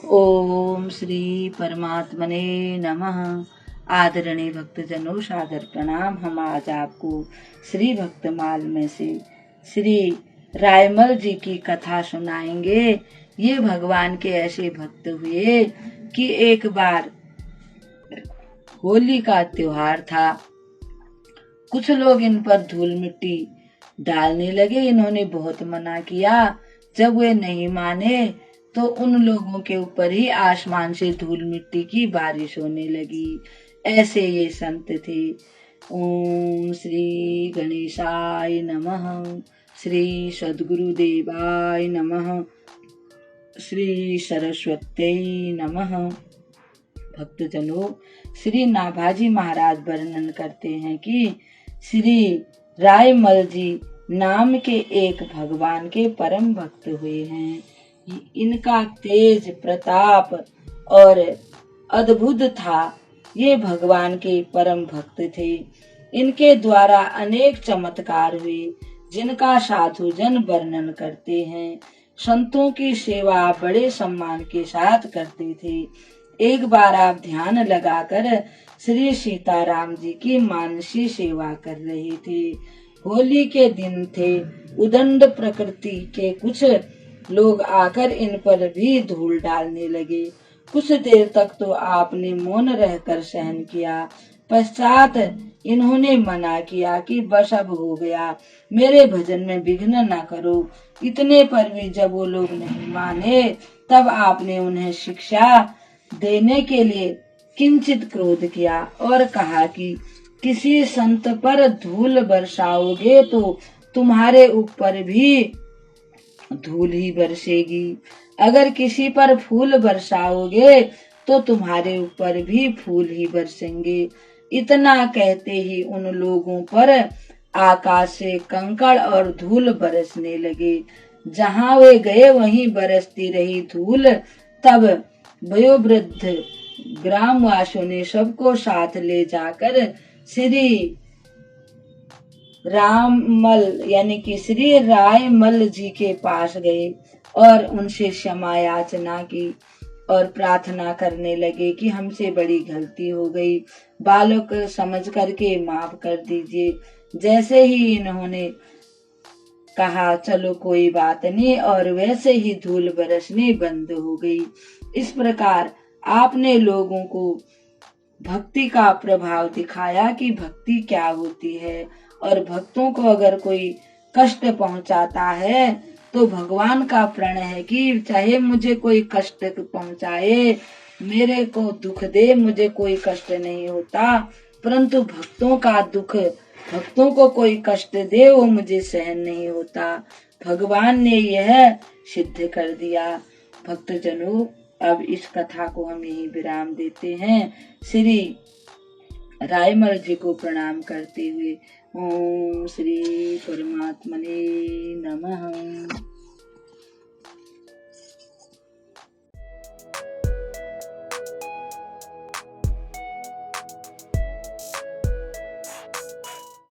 ओम श्री परमात्मने नमः। आदरणीय भक्तजनों, सादर प्रणाम। हम आज आपको श्री भक्तमाल में से श्री रायमल जी की कथा सुनाएंगे। ये भगवान के ऐसे भक्त हुए कि एक बार होली का त्योहार था। कुछ लोग इन पर धूल मिट्टी डालने लगे। इन्होंने बहुत मना किया। जब वे नहीं माने तो उन लोगों के ऊपर ही आसमान से धूल मिट्टी की बारिश होने लगी। ऐसे ये संत थे। ओम श्री गणेशाय नमः, श्री सद्गुरुदेवाय नमः, श्री सरस्वत्यै नमः। भक्तजनों, श्री नाभाजी महाराज वर्णन करते हैं कि श्री रायमल जी नाम के एक भगवान के परम भक्त हुए हैं। इनका तेज प्रताप और अद्भुत था। ये भगवान के परम भक्त थे। इनके द्वारा अनेक चमत्कार हुए जिनका साधु जन वर्णन करते हैं। संतों की सेवा बड़े सम्मान के साथ करते थे। एक बार आप ध्यान लगाकर श्री सीताराम जी की मानसी सेवा कर रहे थे। होली के दिन थे। उदंड प्रकृति के कुछ लोग आकर इन पर भी धूल डालने लगे। कुछ देर तक तो आपने मौन रहकर सहन किया। पश्चात इन्होंने मना किया कि बस अब हो गया, मेरे भजन में विघ्न न करो। इतने पर भी जब वो लोग नहीं माने, तब आपने उन्हें शिक्षा देने के लिए किंचित क्रोध किया और कहा कि किसी संत पर धूल बरसाओगे तो तुम्हारे ऊपर भी धूल ही बरसेगी। अगर किसी पर फूल बरसाओगे तो तुम्हारे ऊपर भी फूल ही बरसेंगे। इतना कहते ही उन लोगों पर आकाश से कंकड़ और धूल बरसने लगे। जहाँ वे गए वहीं बरसती रही धूल। तब वयोवृद्ध ग्रामवासियों ने सबको साथ ले जाकर श्री राममल यानी कि श्री रायमल जी के पास गए और उनसे क्षमा याचना की और प्रार्थना करने लगे कि हमसे बड़ी गलती हो गई, बालक समझ करके माफ कर दीजिए। जैसे ही इन्होंने कहा चलो कोई बात नहीं, और वैसे ही धूल बरसनी बंद हो गई। इस प्रकार आपने लोगों को भक्ति का प्रभाव दिखाया कि भक्ति क्या होती है। और भक्तों को अगर कोई कष्ट पहुंचाता है तो भगवान का प्रण है कि चाहे मुझे कोई कष्ट पहुंचाए, मेरे को दुख दे, मुझे कोई कष्ट नहीं होता, परंतु भक्तों का दुख, भक्तों को कोई कष्ट दे, वो मुझे सहन नहीं होता। भगवान ने यह सिद्ध कर दिया। भक्तजनों, अब इस कथा को हम यहीं विराम देते हैं। श्री रायमल जी को प्रणाम करते हुए ओम श्री परमात्मने नमः।